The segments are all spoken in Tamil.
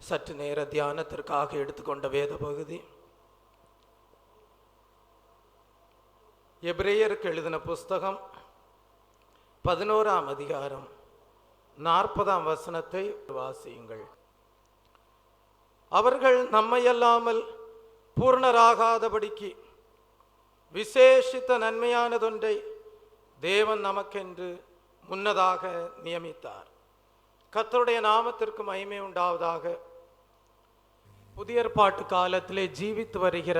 சற்று நேர தியானத்திற்காக எடுத்துக்கொண்ட வேத பகுதி எபிரேயருக்கு எழுதின புஸ்தகம் 11ஆம் அதிகாரம் 40ஆம் வசனத்தை வாசியுங்கள். அவர்கள் நம்மையல்லாமல் பூர்ணராகாதபடிக்கு விசேஷித்த நன்மையானதொன்றை தேவன் நமக்கென்று முன்னதாக நியமித்தார். கர்த்தருடைய நாமத்திற்கு மகிமை உண்டாவதாக. புதிய ஏற்பாட்டு காலத்திலே ஜீவித்து வருகிற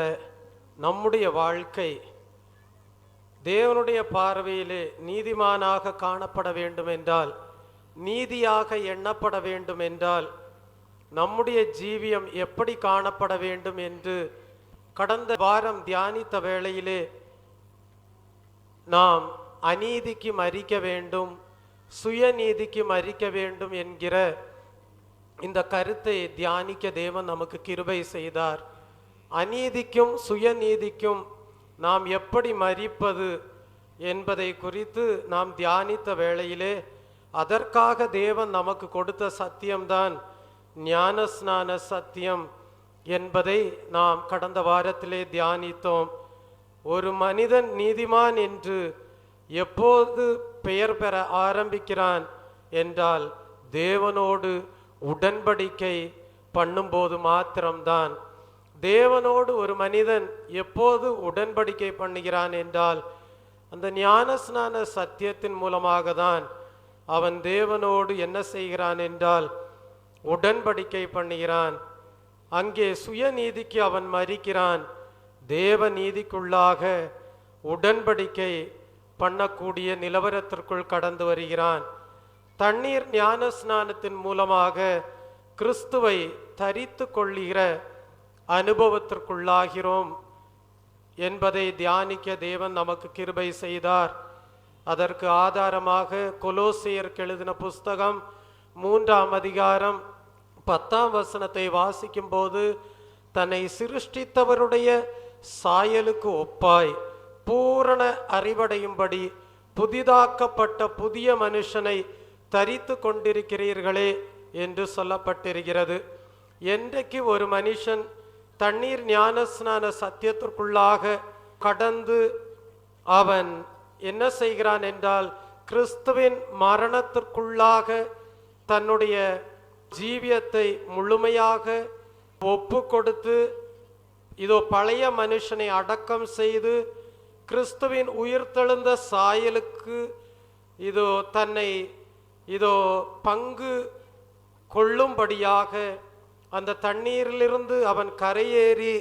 நம்முடைய வாழ்க்கை தேவனுடைய பார்வையிலே நீதிமானாக காணப்பட வேண்டும் என்றால், நீதியாக எண்ணப்பட வேண்டும் என்றால், நம்முடைய ஜீவியம் எப்படி காணப்பட வேண்டும் என்று கடந்த வாரம் தியானித்த வேளையிலே நாம் அநீதிக்கு மரிக்க வேண்டும், சுயநீதிக்கு மரிக்க வேண்டும் என்கிற இந்த கருத்தை தியானிக்க தேவன் நமக்கு கிருபை செய்தார். அநீதிக்கும் சுயநீதிக்கும் நாம் எப்படி மரிப்பது என்பதை குறித்து நாம் தியானித்த வேளையிலே அதற்காக தேவன் நமக்கு கொடுத்த சத்தியம்தான் ஞானஸ்நான சத்தியம் என்பதை நாம் கடந்த வாரத்திலே தியானித்தோம். ஒரு மனிதன் நீதிமான் என்று எப்போது பெயர் பெற ஆரம்பிக்கிறான் என்றால் தேவனோடு உடன்படிக்கை பண்ணும்போது மாத்திரம்தான். தேவனோடு ஒரு மனிதன் எப்போது உடன்படிக்கை பண்ணுகிறான் என்றால் அந்த ஞானஸ்நான சத்தியத்தின் மூலமாக தான் அவன் தேவனோடு என்ன செய்கிறான் என்றால் உடன்படிக்கை பண்ணுகிறான். அங்கே சுயநீதிக்கு அவன் மரிக்கிறான், தேவ நீதிக்குள்ளாக உடன்படிக்கை பண்ணக்கூடிய நிலவரத்திற்குள் கடந்து வருகிறான். தண்ணீர் ஞான ஸ்நானத்தின் மூலமாக கிறிஸ்துவை தரித்து கொள்ளுகிற அனுபவத்திற்குள்ளாகிறோம் என்பதை தியானிக்க தேவன் நமக்கு கிருபை செய்தார். அதற்கு ஆதாரமாக கொலோசியருக்கு எழுதின புஸ்தகம் 3ஆம் அதிகாரம் 10ஆம் வசனத்தை வாசிக்கும் போது, தன்னை சிருஷ்டித்தவருடைய சாயலுக்கு ஒப்பாய் பூரண அறிவடையும்படி புதிதாக்கப்பட்ட புதிய மனுஷனை தரித்து கொண்டிருக்கிறீர்களே என்று சொல்லப்பட்டிருக்கிறது. என்றைக்கு ஒரு மனுஷன் தண்ணீர் ஞானஸ்நான சத்தியத்திற்குள்ளாக கடந்து அவன் என்ன செய்கிறான் என்றால் கிறிஸ்துவின் மரணத்திற்குள்ளாக தன்னுடைய ஜீவியத்தை முழுமையாக ஒப்பு கொடுத்து இதோ பழைய மனுஷனை அடக்கம் செய்து கிறிஸ்துவின் உயிர்த்தெழுந்த சாயலுக்கு இதோ தன்னை இதோ பங்கு கொள்ளும்படியாக அந்த தண்ணீரிலிருந்து அவன் கரையேறி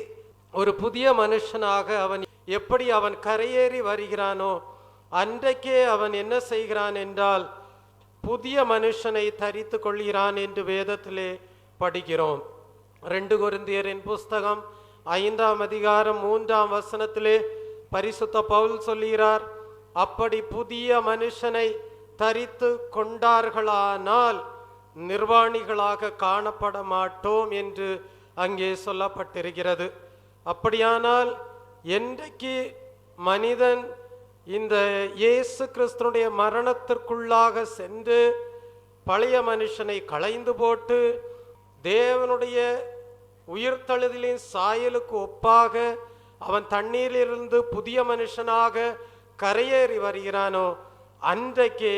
ஒரு புதிய மனுஷனாக அவன் எப்படி அவன் கரையேறி வருகிறானோ அன்றைக்கே அவன் என்ன செய்கிறான் என்றால் புதிய மனுஷனை தரித்து கொள்கிறான் என்று வேதத்திலே படிக்கிறோம். 2 கொரிந்தியரின் புஸ்தகம் 5ஆம் அதிகாரம் 3ஆம் வசனத்திலே பரிசுத்த பவுல் சொல்கிறார், அப்படி புதிய மனுஷனை தரித்து கொண்டார்களானால் நிர்வாணிகளாக காணப்பட மாட்டோம் என்று அங்கே சொல்லப்பட்டிருக்கிறது. அப்படியானால் என்றைக்கு மனிதன் இந்த இயேசு கிறிஸ்துனுடைய மரணத்திற்குள்ளாக சென்று பழைய மனுஷனை களைந்து போட்டு தேவனுடைய உயிர்த்தெழுதலின் சாயலுக்கு ஒப்பாக அவன் தண்ணீரிலிருந்து புதிய மனுஷனாக கரையேறி வருகிறானோ அன்றைக்கு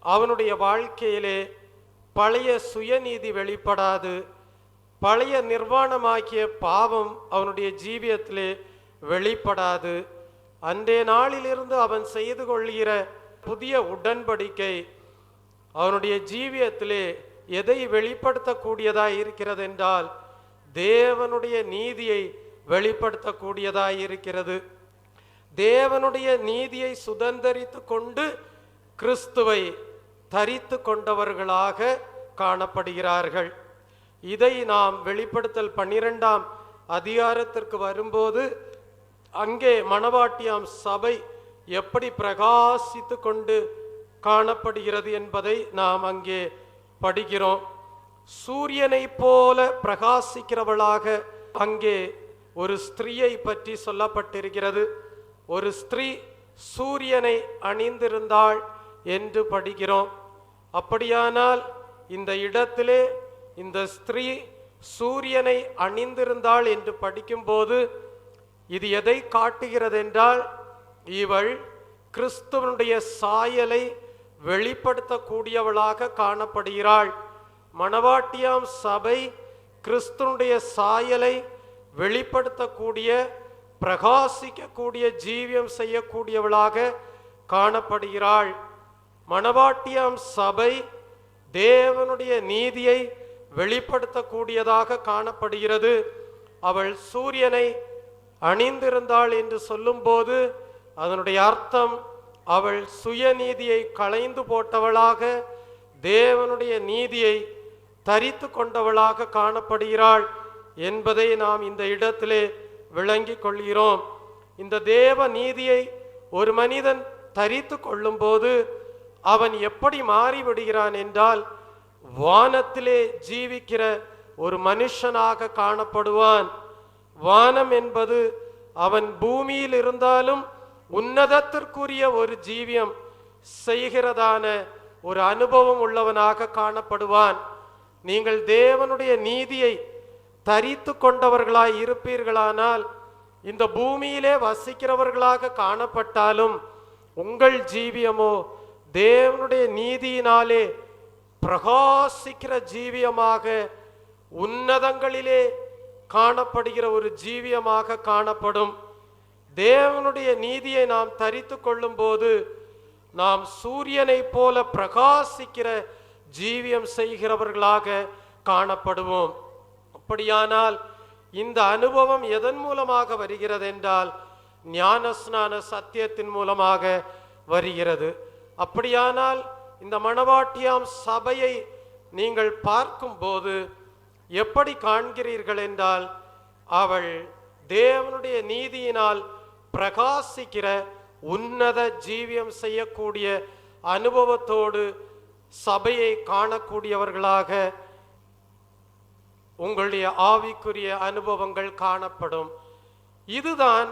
அவனுடைய வாழ்க்கையிலே பழைய சுயநீதி வெளிப்படாது, பழைய நிர்வாணமாக்கிய பாவம் அவனுடைய ஜீவியத்திலே வெளிப்படாது. அன்றைய நாளிலிருந்து அவன் செய்து கொள்கிற புதிய உடன்படிக்கை அவனுடைய ஜீவியத்திலே எதை வெளிப்படுத்தக்கூடியதாய் இருக்கிறது என்றால் தேவனுடைய நீதியை வெளிப்படுத்தக்கூடியதாய் இருக்கிறது. தேவனுடைய நீதியை சுதந்தரித்து கொண்டு கிறிஸ்துவை தரித்து கொண்டவர்களாக காணப்படுகிறார்கள். இதை நாம் வெளிப்படுத்தல் 12ஆம் அதிகாரத்திற்கு வரும்போது அங்கே மணவாட்டியாம் சபை எப்படி பிரகாசித்து கொண்டு காணப்படுகிறது என்பதை நாம் அங்கே படிக்கிறோம். சூரியனை போல பிரகாசிக்கிறவளாக அங்கே ஒரு ஸ்திரீயை பற்றி சொல்லப்பட்டிருக்கிறது. ஒரு ஸ்திரீ சூரியனை அணிந்திருந்தாள் என்று படிக்கிறோம். அப்படியானால் இந்த இடத்திலே இந்த ஸ்திரீ சூரியனை அணிந்திருந்தாள் என்று படிக்கும்போது இது எதை காட்டுகிறது என்றால், இவள் கிறிஸ்துவனுடைய சாயலை வெளிப்படுத்தக்கூடியவளாக காணப்படுகிறாள். மணவாட்டியாம் சபை கிறிஸ்துவனுடைய சாயலை வெளிப்படுத்தக்கூடிய, பிரகாசிக்கக்கூடிய, ஜீவியம் செய்யக்கூடியவளாக காணப்படுகிறாள். மணவாட்டியாம் சபை தேவனுடைய நீதியை வெளிப்படுத்தக்கூடியதாக காணப்படுகிறது. அவள் சூரியனை அணிந்திருந்தாள் என்று சொல்லும்போது அதனுடைய அர்த்தம், அவள் சுயநீதியை களைந்து போட்டவளாக, தேவனுடைய நீதியை தரித்து கொண்டவளாக காணப்படுகிறாள் என்பதை நாம் இந்த இடத்திலே விளங்கி கொள்கிறோம். இந்த தேவ நீதியை ஒரு மனிதன் தரித்து கொள்ளும் போது அவன் எப்படி மாறிவிடுகிறான் என்றால், வானத்திலே ஜீவிக்கிற ஒரு மனுஷனாக காணப்படுவான். வானம் என்பது அவன் பூமியில் இருந்தாலும் உன்னதத்திற்குரிய ஒரு ஜீவியம் செய்கிறதான ஒரு அனுபவம் உள்ளவனாக காணப்படுவான். நீங்கள் தேவனுடைய நீதியை தரித்து கொண்டவர்களாய் இருப்பீர்களானால், இந்த பூமியிலே வசிக்கிறவர்களாக காணப்பட்டாலும் உங்கள் ஜீவியமோ தேவனுடைய நீதியினாலே பிரகாசிக்கிற ஜீவியமாக, உன்னதங்களிலே காணப்படுகிற ஒரு ஜீவியமாக காணப்படும். தேவனுடைய நீதியை நாம் தரித்து கொள்ளும் போது நாம் சூரியனை போல பிரகாசிக்கிற ஜீவியம் செய்கிறவர்களாக காணப்படுவோம். அப்படியானால் இந்த அனுபவம் எதன் மூலமாக வருகிறது என்றால், ஞானஸ்நான சத்தியத்தின் மூலமாக வருகிறது. அப்படியானால் இந்த மணவாட்டியாம் சபையை நீங்கள் பார்க்கும்போது எப்படி காண்கிறீர்கள் என்றால், அவள் தேவனுடைய நீதியினால் பிரகாசிக்கிற உன்னத ஜீவியம் செய்யக்கூடிய அனுபவத்தோடு சபையை காணக்கூடியவர்களாக உங்களுடைய ஆவிக்குரிய அனுபவங்கள் காணப்படும். இதுதான்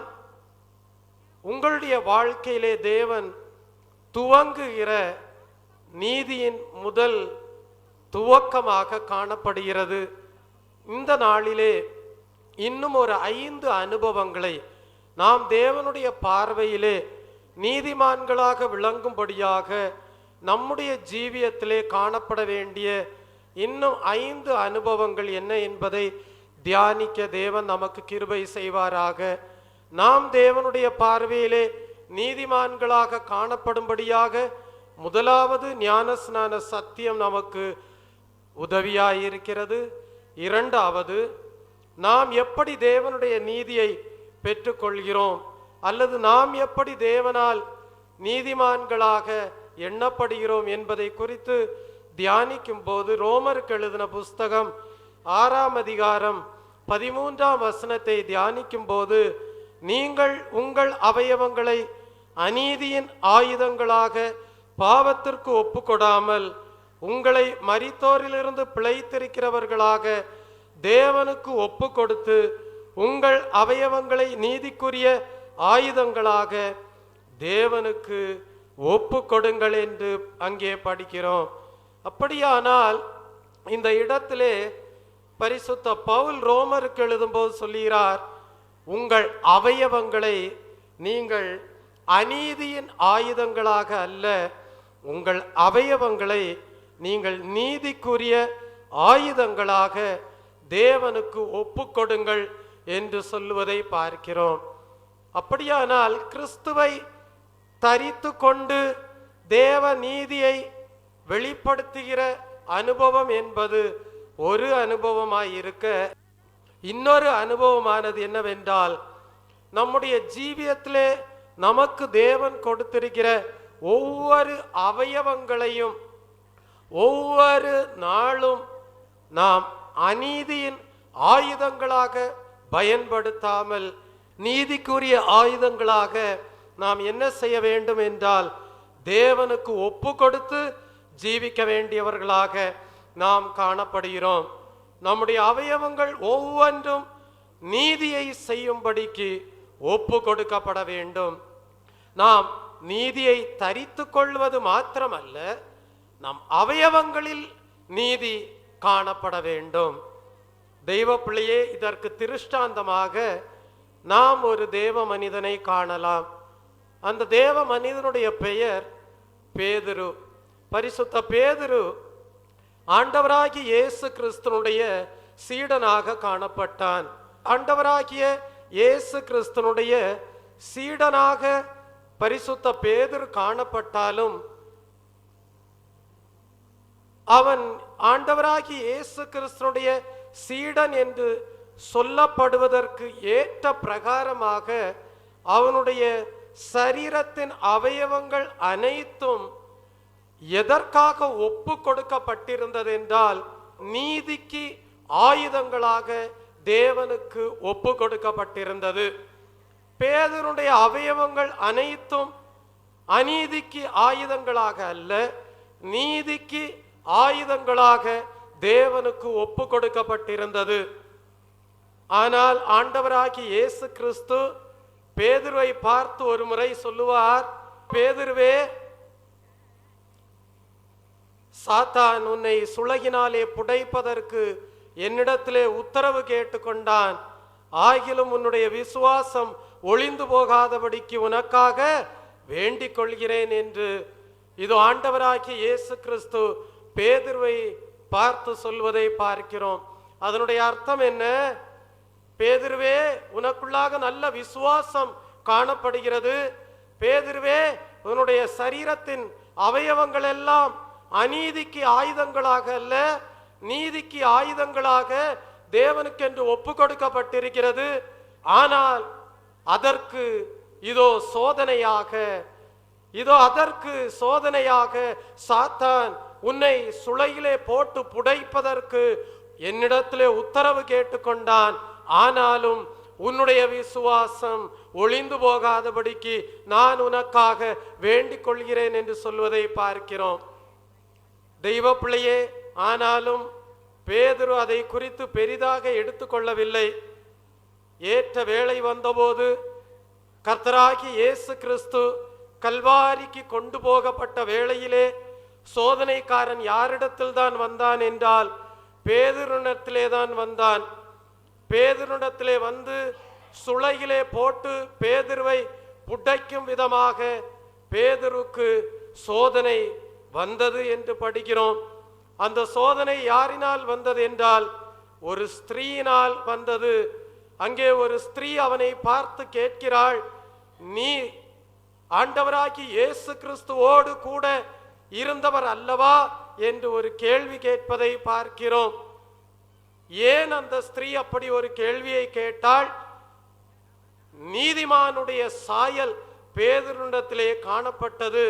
உங்களுடைய வாழ்க்கையிலே தேவன் துவங்குகிற நீதியின் முதல் துவக்கமாக காணப்படுகிறது. இந்த நாளிலே இன்னும் ஒரு 5 அனுபவங்களை நாம் தேவனுடைய பார்வையிலே நீதிமான்களாக விளங்கும்படியாக நம்முடைய ஜீவியத்திலே காணப்பட வேண்டிய இன்னும் 5 அனுபவங்கள் என்ன என்பதை தியானிக்க தேவன் நமக்கு கிருபை செய்வாராக. நாம் தேவனுடைய பார்வையிலே நீதிமான்களாக காணப்படும்படியாக முதலாவது ஞானஸ்நான சத்தியம் நமக்கு உதவியாயிருக்கிறது. இரண்டாவது, நாம் எப்படி தேவனுடைய நீதியை பெற்றுக்கொள்கிறோம் அல்லது நாம் எப்படி தேவனால் நீதிமான்களாக எண்ணப்படுகிறோம் என்பதை குறித்து தியானிக்கும் போது ரோமருக்கு எழுதின புஸ்தகம் 6ஆம் அதிகாரம் 13ஆம் வசனத்தை தியானிக்கும் போது, நீங்கள் உங்கள் அவயவங்களை அநீதியின் ஆயுதங்களாக பாவத்திற்கு ஒப்புக்கொடாமல் உங்களை மரித்தோரிலிருந்து பிழைத்திருக்கிறவர்களாக தேவனுக்கு ஒப்பு கொடுத்து உங்கள் அவயவங்களை நீதிக்குரிய ஆயுதங்களாக தேவனுக்கு ஒப்பு கொடுங்கள் என்று அங்கே படிக்கிறோம். அப்படியானால் இந்த இடத்திலே பரிசுத்த பவுல் ரோமருக்கு எழுதும்போது சொல்கிறார், உங்கள் அவயவங்களை நீங்கள் அநீதியின் ஆயுதங்களாக அல்ல, உங்கள் அவயவங்களை நீங்கள் நீதிக்குரிய ஆயுதங்களாக தேவனுக்கு ஒப்பு கொடுங்கள் என்று சொல்லுவதை பார்க்கிறோம். அப்படியானால் கிறிஸ்துவை தரித்து கொண்டு தேவ நீதியை வெளிப்படுத்துகிற அனுபவம் என்பது ஒரு அனுபவமாயிருக்க, இன்னொரு அனுபவமானது என்னவென்றால், நம்முடைய ஜீவியத்திலே நமக்கு தேவன் கொடுத்திருக்கிற ஒவ்வொரு அவயவங்களையும் ஒவ்வொரு நாளும் நாம் அநீதியின் ஆயுதங்களாக பயன்படுத்தாமல் நீதிக்குரிய ஆயுதங்களாக நாம் என்ன செய்ய வேண்டும் என்றால், தேவனுக்கு ஒப்பு கொடுத்து ஜீவிக்க வேண்டியவர்களாக நாம் காணப்படுகிறோம். நம்முடைய அவயவங்கள் ஒவ்வொன்றும் நீதியை செய்யும்படிக்கு ஒப்பு கொடுக்கப்பட வேண்டும். நாம் நீதியை தரித்து கொள்வது மாத்திரமல்ல, நம் அவயவங்களில் நீதி காணப்பட வேண்டும். தெய்வ பிள்ளையே, இதற்கு திருஷ்டாந்தமாக நாம் ஒரு தேவ மனிதனை காணலாம். அந்த தேவ மனிதனுடைய பெயர் பேதுரு. பரிசுத்த பேதுரு ஆண்டவராகிய இயேசு கிறிஸ்துனுடைய சீடனாக காணப்பட்டான். ஆண்டவராகிய இயேசு கிறிஸ்துனுடைய சீடனாக பரிசுத்த பேதுரு காணப்பட்டாலும் அவன் ஆண்டவராகிய இயேசு கிறிஸ்துனுடைய சீடன் என்று சொல்லப்படுவதற்கு ஏற்ற பிரகாரமாக அவனுடைய சரீரத்தின் அவயவங்கள் அனைத்தும் எதற்காக ஒப்பு கொடுக்கப்பட்டிருந்தது என்றால், நீதிக்கு ஆயுதங்களாக தேவனுக்கு ஒப்பு கொடுக்கப்பட்டிருந்தது. பேதுருடைய அவயவங்கள் அனைத்தும் அநீதிக்கு ஆயுதங்களாக அல்ல, நீதிக்கு ஆயுதங்களாக தேவனுக்கு ஒப்பு கொடுக்கப்பட்டிருந்தது. ஆனால் ஆண்டவராகிய இயேசு கிறிஸ்து பேதுருவை பார்த்து ஒரு முறை சொல்லுவார், பேதுருவே, சாத்தான் உன்னை சுளகினாலே புடைப்பதற்கு என்னிடத்திலே உத்தரவு கேட்டுக்கொண்டான். ஆகிலும் உன்னுடைய விசுவாசம் ஒளிந்து போகாதபடிக்கு உனக்காக வேண்டிக் கொள்கிறேன் என்று இது ஆண்டவராகிய இயேசு கிறிஸ்து பேதுருவை பார்த்து சொல்வதை பார்க்கிறோம். அதனுடைய அர்த்தம் என்ன? பேதுருவே, உனக்குள்ளாக நல்ல விசுவாசம் காணப்படுகிறது. பேதுருவே, உன்னுடைய சரீரத்தின் அவயவங்கள் எல்லாம் அநீதிக்கு ஆயுதங்களாக அல்ல, நீதிக்கு ஆயுதங்களாக தேவனுக்கென்று ஒப்பு கொடுக்கப்பட்டிருக்கிறது. ஆனால் அதற்கு அதற்கு சோதனையாக சாத்தான் உன்னை சுளையிலே போட்டு புடைப்பதற்கு என்னிடத்திலே உத்தரவு கேட்டுக்கொண்டான். ஆனாலும் உன்னுடைய விசுவாசம் ஒளிந்து போகாதபடிக்கு நான் உனக்காக வேண்டிக் கொள்கிறேன் என்று சொல்வதை பார்க்கிறோம். தெய்வ பிள்ளையே, ஆனாலும் பேதுரு அதை குறித்து பெரிதாக எடுத்துக்கொள்ளவில்லை. ஏற்ற வேளை வந்தபோது கர்த்தராகிய இயேசு கிறிஸ்து கல்வாரிக்கு கொண்டு போகப்பட்ட வேளையிலே சோதனைக்காரன் யாரிடத்தில் தான் வந்தான் என்றால் பேதுருனிடத்திலே தான் வந்தான். பேதுருனிடத்திலே வந்து சுளையிலே போட்டு பேதுருவை புடைக்கும் விதமாக பேதுருக்கு சோதனை வந்தது என்று படிக்கிறோம். அந்த சோதனை யாரினால் வந்தது என்றால் ஒரு ஸ்திரீயினால் வந்தது. அங்கே ஒரு ஸ்திரீ அவனை பார்த்து கேட்கிறாள், நீ ஆண்டவராகி இயேசு கிறிஸ்துவோடு கூட இருந்தவர் அல்லவா என்று ஒரு கேள்வி கேட்பதை பார்க்கிறோம். ஏன் அந்த ஸ்திரீ அப்படி ஒரு கேள்வியை கேட்டாள்? நீதிமானுடைய சாயல் பேதுருனிடத்திலே காணப்பட்டது.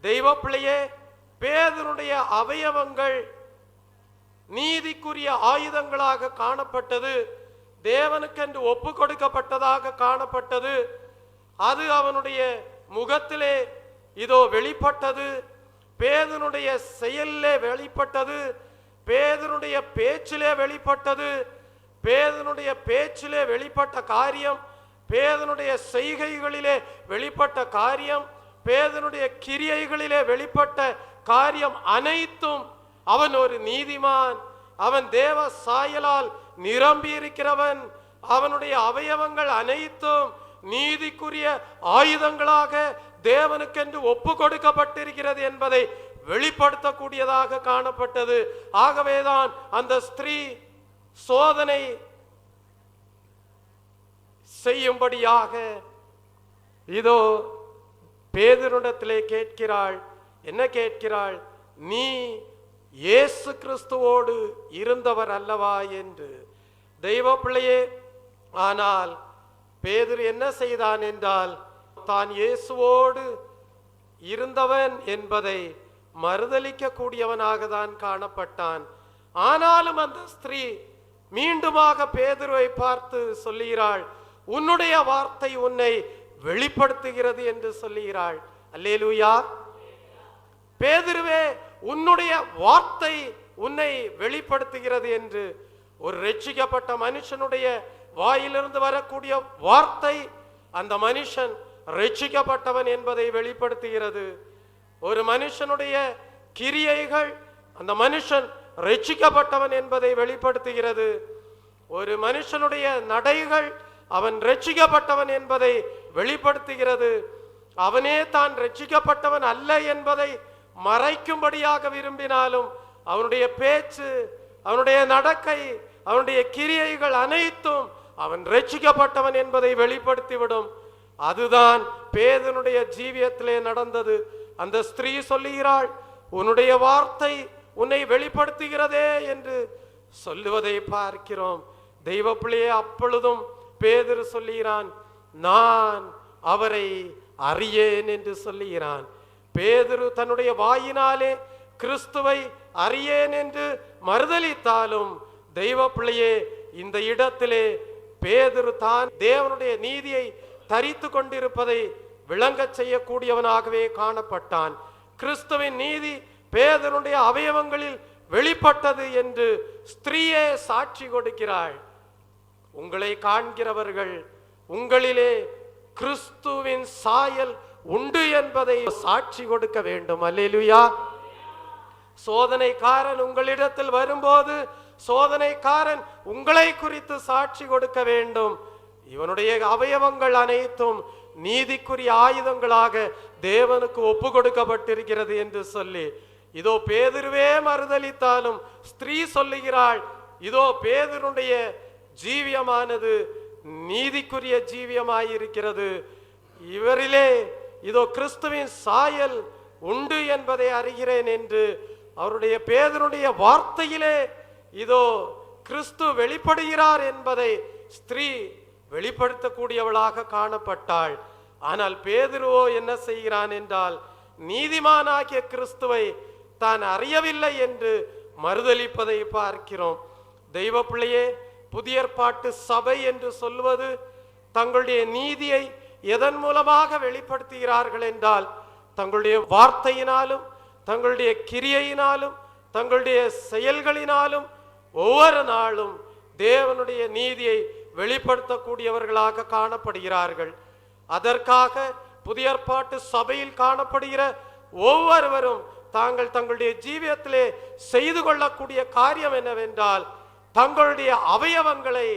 தெய்வ பிள்ளையே, பேதுருடைய அவயவங்கள் நீதிக்குரிய ஆயுதங்களாக காணப்பட்டது. தேவனுக்கென்று ஒப்பு கொடுக்கப்பட்டதாக காணப்பட்டது. அது அவனுடைய முகத்திலே வெளிப்பட்டது. பேதுருடைய செயலிலே வெளிப்பட்டது. பேதுருடைய பேச்சிலே வெளிப்பட்டது. பேதுருடைய பேச்சிலே வெளிப்பட்ட காரியம், பேதுருடைய செய்கைகளிலே வெளிப்பட்ட காரியம், பேதுருடைய கிரியைகளிலே வெளிப்பட்ட காரியம் அனைத்தும் அவன் ஒரு நீதிமான், அவன் தேவ சாயலால் நிரம்பி இருக்கிறவன், அவனுடைய அவயவங்கள் அனைத்தும் நீதிக்குரிய ஆயுதங்களாக தேவனுக்கென்று ஒப்பு கொடுக்கப்பட்டிருக்கிறது என்பதை வெளிப்படுத்தக்கூடியதாக காணப்பட்டது. ஆகவேதான் அந்த ஸ்திரீ சோதனை செய்யும்படியாக பேதுருனிடத்திலே கேட்கிறாள். என்ன கேட்கிறாள்? நீ இயேசு கிறிஸ்துவோடு இருந்தவர் அல்லவா என்று. தெய்வ பிள்ளையே, ஆனால் பேதுரு என்ன செய்தான் என்றால், தான் இயேசுவோடு இருந்தவன் என்பதை மறுதலிக்க கூடியவனாக தான் காணப்பட்டான். ஆனாலும் அந்த ஸ்திரீ மீண்டுமாக பேதுருவை பார்த்து சொல்லுகிறாள், உன்னுடைய வார்த்தை உன்னை வெளிப்படுத்துகிறது என்று சொல்லுகிறாள். அல்லேலூயா. பேதுருவே, உன்னுடைய வார்த்தை உன்னை வெளிப்படுத்துகிறது என்று. ஒரு ரட்சிக்கப்பட்ட மனுஷனுடைய வாயிலிருந்து வரக்கூடிய வார்த்தை அந்த மனுஷன் ரட்சிக்கப்பட்டவன் என்பதை வெளிப்படுத்துகிறது. ஒரு மனுஷனுடைய கிரியைகள் அந்த மனுஷன் ரட்சிக்கப்பட்டவன் என்பதை வெளிப்படுத்துகிறது. ஒரு மனுஷனுடைய நடைகள் அவன் ரட்சிக்கப்பட்டவன் என்பதை வெளிப்படுத்துகிறது. அவனே தான் ரட்சிக்கப்பட்டவன் அல்ல என்பதை மறைக்கும்படியாக விரும்பினாலும் அவனுடைய பேச்சு, அவனுடைய நடக்கை, அவனுடைய கிரியைகள் அனைத்தும் அவன் ரட்சிக்கப்பட்டவன் என்பதை வெளிப்படுத்திவிடும். அதுதான் பேதுருடைய ஜீவியத்திலே நடந்தது. அந்த ஸ்திரீ சொல்லுகிறாள், உன்னுடைய வார்த்தை உன்னை வெளிப்படுத்துகிறதே என்று சொல்லுவதை பார்க்கிறோம். தெய்வ பிள்ளையே, அப்பொழுதும் பேதுரு சொல்லுகிறான், நான் அவரை அறியேன் என்று சொல்லுகிறான். பேதுரு தன்னுடைய வாயினாலே கிறிஸ்துவை அறியேன் என்று மறுதலித்தாலும் தெய்வ பிள்ளையே, இந்த இடத்திலே பேதுரு தான் தேவனுடைய நீதியை தரித்து கொண்டிருப்பதை விளங்க செய்யக்கூடியவனாகவே காணப்பட்டான். கிறிஸ்துவின் நீதி பேதுருடைய அவயவங்களில் வெளிப்பட்டது என்று ஸ்திரீயே சாட்சி கொடுக்கிறாள். உங்களை காண்கிறவர்கள் உங்களிலே கிறிஸ்துவின் சாயல் உண்டு என்பதை சாட்சி கொடுக்க வேண்டும். அல்லேலூயா. சோதனைக்காரன் உங்களிடத்தில் வரும்போது சோதனைக்காரன் உங்களை குறித்து சாட்சி கொடுக்க வேண்டும். இவனுடைய அவயவங்கள் அனைத்தும் நீதிக்குரிய ஆயுதங்களாக தேவனுக்கு ஒப்பு கொடுக்கப்பட்டிருக்கிறது என்று சொல்லி, இதோ பேதுருவே மறுதலித்தாலும் ஸ்திரீ சொல்லுகிறாள், இதோ பேதுருடைய ஜீவியமானது நீதிக்குரிய ஜீவியமாயிருக்கிறது. இவரிலே இதோ கிறிஸ்துவின் சாயல் உண்டு என்பதை அறிகிறேன் என்று அவருடைய பேதுருடைய வார்த்தையிலே இதோ கிறிஸ்து வெளிப்படுகிறார் என்பதை ஸ்திரீ வெளிப்படுத்தக்கூடியவளாக காணப்பட்டாள். ஆனால் பேதுருவோ என்ன செய்கிறான் என்றால், நீதிமானாகிய கிறிஸ்துவை தான் அறியவில்லை என்று மறுதலிப்பதை பார்க்கிறோம். தெய்வ பிள்ளையே, புதிய ஏற்பாட்டு சபை என்று சொல்வது தங்களுடைய நீதியை எதன் மூலமாக வெளிப்படுத்துகிறார்கள் என்றால், தங்களுடைய வார்த்தையினாலும் தங்களுடைய கிரியையினாலும் தங்களுடைய செயல்களினாலும் ஒவ்வொரு நாளும் தேவனுடைய நீதியை வெளிப்படுத்தக்கூடியவர்களாக காணப்படுகிறார்கள். அதற்காக புதிய ஏற்பாட்டு சபையில் காணப்படுகிற ஒவ்வொருவரும் தாங்கள் தங்களுடைய ஜீவியத்திலே செய்து கொள்ளக்கூடிய காரியம் என்னவென்றால், தங்களுடைய அவயவங்களை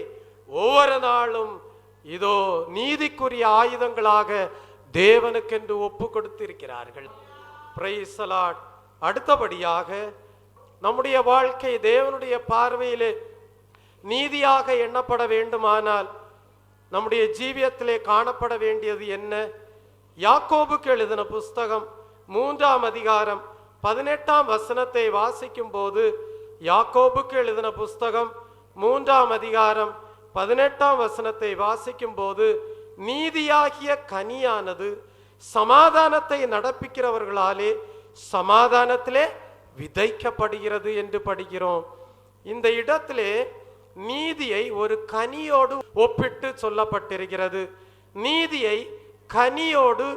ஒவ்வொரு நாளும் இதோ நீதிக்குரிய ஆயுதங்களாக தேவனுக்கென்று ஒப்பு கொடுத்திருக்கிறார்கள். Price the Lord. அடுத்தபடியாக நம்முடைய வாழ்க்கை தேவனுடைய பார்வையிலே நீதியாக எண்ணப்பட வேண்டுமானால் நம்முடைய ஜீவியத்திலே காணப்பட வேண்டியது என்ன? யாக்கோபுக்கு எழுதின புஸ்தகம் 3ஆம் அதிகாரம் 18ஆம் வசனத்தை வாசிக்கும் போது, யாக்கோபுக்கு எழுதின புஸ்தகம் 3ஆம் அதிகாரம் 18ஆம் வசனத்தை வாசிக்கும் போது, நீதியாகிய கனியானது சமாதானத்தை நடப்பிக்கிறவர்களாலே சமாதானத்திலே விதைக்கப்படுகிறது என்று படிக்கிறோம். இந்த இடத்திலே நீதியை ஒரு கனியோடு ஒப்பிட்டு சொல்லப்பட்டிருக்கிறது. நீதியை கனியோடு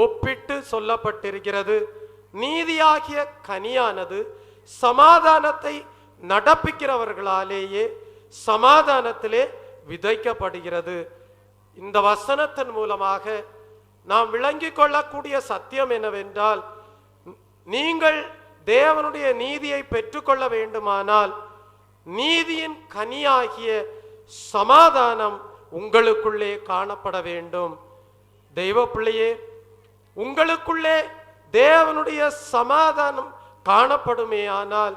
ஒப்பிட்டு சொல்லப்பட்டிருக்கிறது. நீதியாகிய கனியானது சமாதானத்தை நடப்பிக்கிறவர்களாலேயே சமாதானத்திலே விதைக்கப்படுகிறது. இந்த வசனத்தின் மூலமாக நாம் விளங்கிக் கொள்ளக்கூடிய சத்தியம் என்னவென்றால், நீங்கள் தேவனுடைய நீதியை பெற்றுக்கொள்ள வேண்டுமானால் நீதியின் கனியாகிய சமாதானம் உங்களுக்குள்ளே காணப்பட வேண்டும். தெய்வ பிள்ளையே, உங்களுக்குள்ளே தேவனுடைய சமாதானம் காணப்படுமேயானால்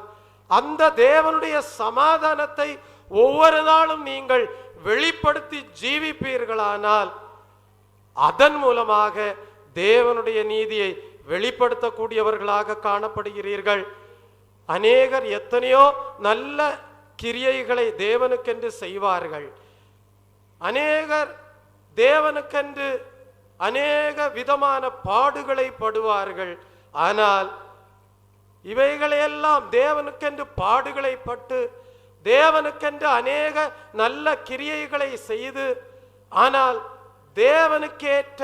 அந்த தேவனுடைய சமாதானத்தை ஒவ்வொரு நாளும் நீங்கள் வெளிப்படுத்தி ஜீவிப்பீர்களானால் அதன் மூலமாக தேவனுடைய நீதியை வெளிப்படுத்தக்கூடியவர்களாக காணப்படுகிறீர்கள். அநேகர் எத்தனையோ நல்ல கிரியைகளை தேவனுக்கென்று செய்வார்கள். அநேகர் தேவனுக்கென்று அநேக விதமான பாடுகளை படுவார்கள். ஆனால் இவைகளையெல்லாம் தேவனுக்கென்று பாடுகளை பட்டு தேவனுக்கென்று அநேக நல்ல கிரியைகளை செய்து, ஆனால் தேவனுக்கேற்ற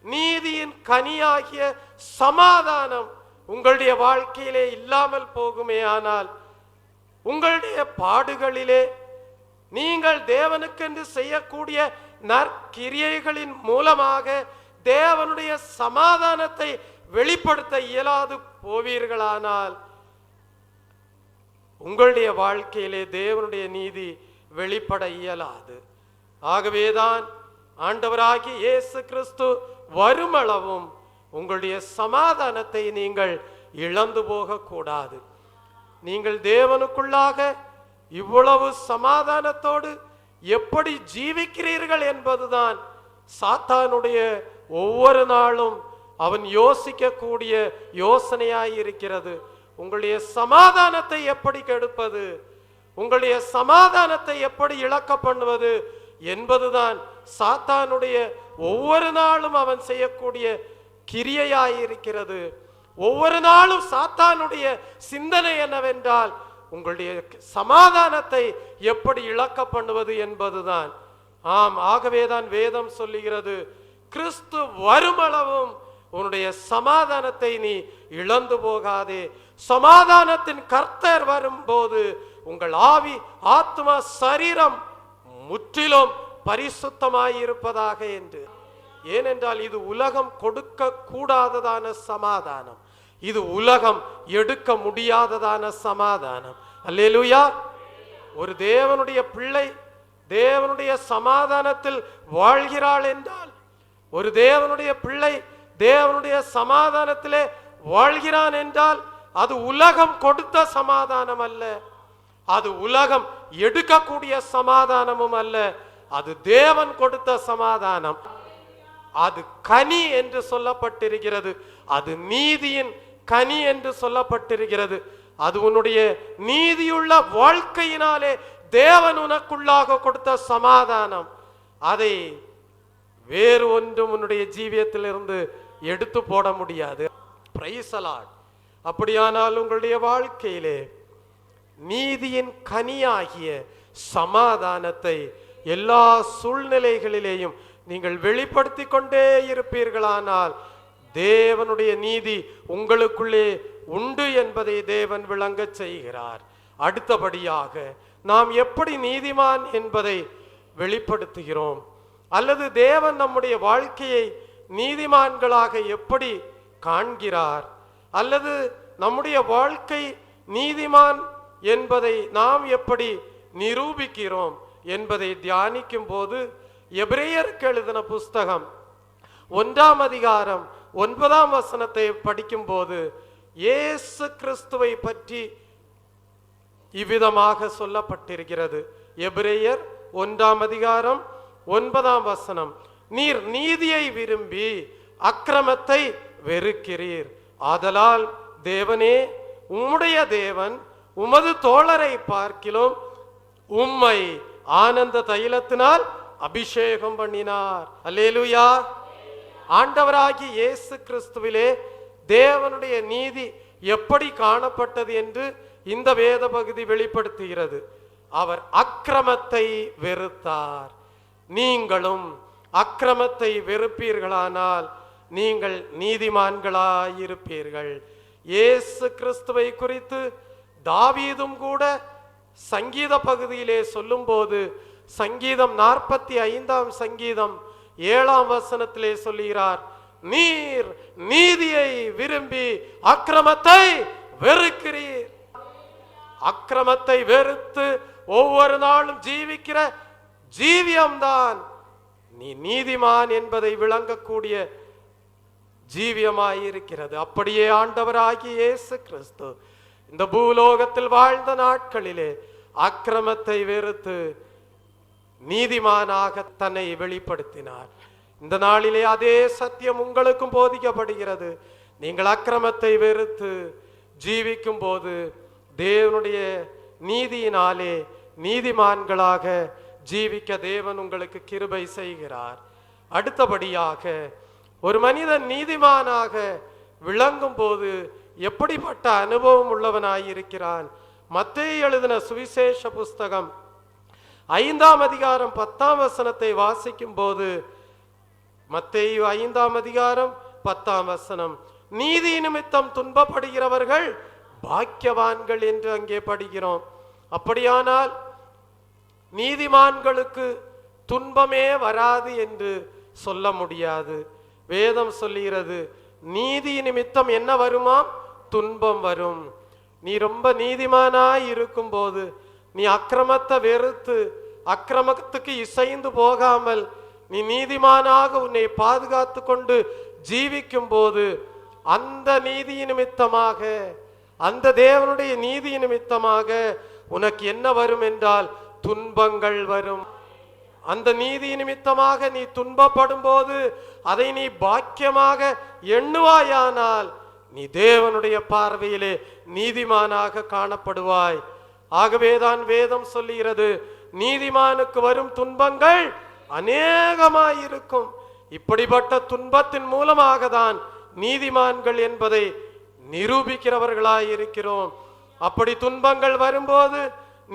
நீதியின் கனியாகிய சமாதானம் உங்களுடைய வாழ்க்கையிலே இல்லாமல் போகுமே. ஆனால் உங்களுடைய பாடுகளிலே நீங்கள் தேவனுக்கென்று செய்யக்கூடிய நற்கிரியைகளின் மூலமாக தேவனுடைய சமாதானத்தை வெளிப்படுத்த இயலாது போவீர்களானால் உங்களுடைய வாழ்க்கையிலே தேவனுடைய நீதி வெளிப்பட இயலாது. ஆகவேதான் ஆண்டவராகிய இயேசு கிறிஸ்து வருமளவும் உங்களுடைய சமாதானத்தை நீங்கள் இழந்து போக கூடாது. நீங்கள் தேவனுக்குள்ளாக இவ்வளவு சமாதானத்தோடு எப்படி ஜீவிக்கிறீர்கள் என்பதுதான் சாத்தானுடைய ஒவ்வொரு நாளும் அவன் யோசிக்கக்கூடிய யோசனையாயிருக்கிறது. உங்களுடைய சமாதானத்தை எப்படி கெடுப்பது, உங்களுடைய சமாதானத்தை எப்படி இழக்க பண்ணுவது என்பதுதான் சாத்தானுடைய ஒவ்வொரு நாளும் அவன் செய்யக்கூடிய கிரியையாயிருக்கிறது. ஒவ்வொரு நாளும் சாத்தானுடைய சிந்தனை என்னவென்றால் உங்களுடைய சமாதானத்தை எப்படி இழக்க பண்ணுவது என்பதுதான். ஆம், ஆகவேதான் வேதம் சொல்லுகிறது, கிறிஸ்து வருமளவும் உன்னுடைய சமாதானத்தை நீ இழந்து போகாதே. சமாதானத்தின் கர்த்தர் வரும்போது உங்கள் ஆவி, ஆத்மா, சரீரம் முற்றிலும் பரிசுத்தமாயிருப்பதாக என்று. ஏனென்றால் இது உலகம் கொடுக்க கூடாததான சமாதானம், இது உலகம் எடுக்க முடியாததான சமாதானம். அல்லேலூயா. ஒரு தேவனுடைய பிள்ளை தேவனுடைய சமாதானத்தில் வாழ்கிறாள் என்றால், ஒரு தேவனுடைய பிள்ளை தேவனுடைய சமாதானத்திலே வாழ்கிறான் என்றால், அது உலகம் கொடுத்த சமாதானம் அல்ல, அது உலகம் எடுக்கக்கூடிய சமாதானமும் அல்ல, அது தேவன் கொடுத்த சமாதானம். அது கனி என்று சொல்லப்பட்டிருக்கிறது, அது நீதியின் கனி என்று சொல்லப்பட்டிருக்கிறது. அது உன்னுடைய நீதியுள்ள வாழ்க்கையினாலே தேவன் உனக்குள்ளாக கொடுத்த சமாதானம். அதை வேறு ஒன்றும் உன்னுடைய ஜீவியத்திலிருந்து எடுத்து போட முடியாது. Price the Lord. அப்படியானால் உங்களுடைய வாழ்க்கையிலே நீதியின் கனியாகிய சமாதானத்தை எல்லா சூழ்நிலைகளிலேயும் நீங்கள் வெளிப்படுத்தி கொண்டே இருப்பீர்களானால் தேவனுடைய நீதி உங்களுக்குள்ளே உண்டு என்பதை தேவன் விளங்க செய்கிறார். அடுத்தபடியாக நாம் எப்படி நீதிமான் என்பதை வெளிப்படுத்துகிறோம், அல்லது தேவன் நம்முடைய வாழ்க்கையை நீதிமான்களாக எப்படி காண்கிறார், அல்லது நம்முடைய வாழ்க்கை நீதிமான் என்பதை நாம் எப்படி நிரூபிக்கிறோம் என்பதை தியானிக்கும் போது எபிரேயருக்கு எழுதின புஸ்தகம் 1ஆம் அதிகாரம் 9ஆம் வசனத்தை படிக்கும் போது இயேசு கிறிஸ்துவை பற்றி இவ்விதமாக சொல்லப்பட்டிருக்கிறது. எபிரேயர் 1ஆம் அதிகாரம் 9ஆம் வசனம், நீர் நீதியை விரும்பி அக்கிரமத்தை வெறுக்கிறீர், ஆதலால் தேவனே உம்முடைய தேவன் உமது தோழரை பார்க்கிலும் உம்மை ஆனந்த தைலத்தினால் அபிஷேகம் பண்ணினார். அல்லேலூயா. ஆண்டவராகிய இயேசு கிறிஸ்துவிலே தேவனுடைய நீதி எப்படி காணப்பட்டது என்று இந்த வேத பகுதி வெளிப்படுத்துகிறது. அவர் அக்கிரமத்தை வெறுத்தார். நீங்களும் அக்கிரமத்தை வெறுப்பீர்களானால் நீங்கள் நீதிமான்களாயிருப்பீர்கள். இயேசு கிறிஸ்துவை குறித்து தாவீதும் கூட சங்கீத பகுதியிலே சொல்லும்போது சங்கீதம் 45ஆம் சங்கீதம் 7ஆம் வசனத்திலே சொல்லுகிறார், நீர் நீதியை விரும்பி அக்கிரமத்தை வெறுக்கிறீர். அக்கிரமத்தை வெறுத்து ஒவ்வொரு நாளும் ஜீவிக்கிற ஜீவியம்தான் நீ நீதிமான் என்பதை விளங்கக்கூடிய ஜீவியமாயிருக்கிறது. அப்படியே ஆண்டவராகிய இயேசு கிறிஸ்து இந்த பூலோகத்தில் வாழ்ந்த நாட்களிலே அக்கிரமத்தை வெறுத்து நீதிமானாக தன்னை வெளிப்படுத்தினார். இந்த நாளிலே அதே சத்தியம் உங்களுக்கும் போதிக்கப்படுகிறது. நீங்கள் அக்கிரமத்தை வெறுத்து ஜீவிக்கும் போது தேவனுடைய நீதியினாலே நீதிமான்களாக ஜீவிக்க தேவன் உங்களுக்கு கிருபை செய்கிறார். அடுத்தபடியாக ஒரு மனிதன் நீதிமானாக விளங்கும் போது எப்படிப்பட்ட அனுபவம் உள்ளவனாயிருக்கிறான்? மத்தேயு எழுதின சுவிசேஷ புஸ்தகம் 5ஆம் அதிகாரம் 10ஆம் வசனத்தை வாசிக்கும் போது, மத்தேயு 5ஆம் அதிகாரம் 10ஆம் வசனம், நீதி நிமித்தம் துன்பப்படுகிறவர்கள் பாக்கியவான்கள் என்று அங்கே படிக்கிறோம். அப்படியானால் நீதிமான்களுக்கு துன்பமே வராது என்று சொல்ல முடியாது. வேதம் சொல்லுகிறது நீதி நிமித்தம் என்ன வருமாம்? துன்பம் வரும். நீ ரொம்ப நீதிமானாய் இருக்கும்போது, நீ அக்கிரமத்தை வெறுத்து அக்கிரமத்துக்கு இசைந்து போகாமல் நீ நீதிமானாக உன்னை பாதுகாத்து கொண்டு ஜீவிக்கும் போது, அந்த நீதி நிமித்தமாக, அந்த தேவனுடைய நீதி நிமித்தமாக உனக்கு என்ன வரும் என்றால் துன்பங்கள் வரும். அந்த நீதி நிமித்தமாக நீ துன்பப்படும் போது அதை நீ பாக்கியமாக எண்ணுவாயானால் நீ தேவனுடைய பார்வையிலே நீதிமானாக காணப்படுவாய். ஆகவேதான் வேதம் சொல்லுகிறது, நீதிமானுக்கு வரும் துன்பங்கள் அநேகமாயிருக்கும். இப்படிப்பட்ட துன்பத்தின் மூலமாக தான் நீதிமான்கள் என்பதை நிரூபிக்கிறவர்களாய் இருக்கிறோம். அப்படி துன்பங்கள் வரும்போது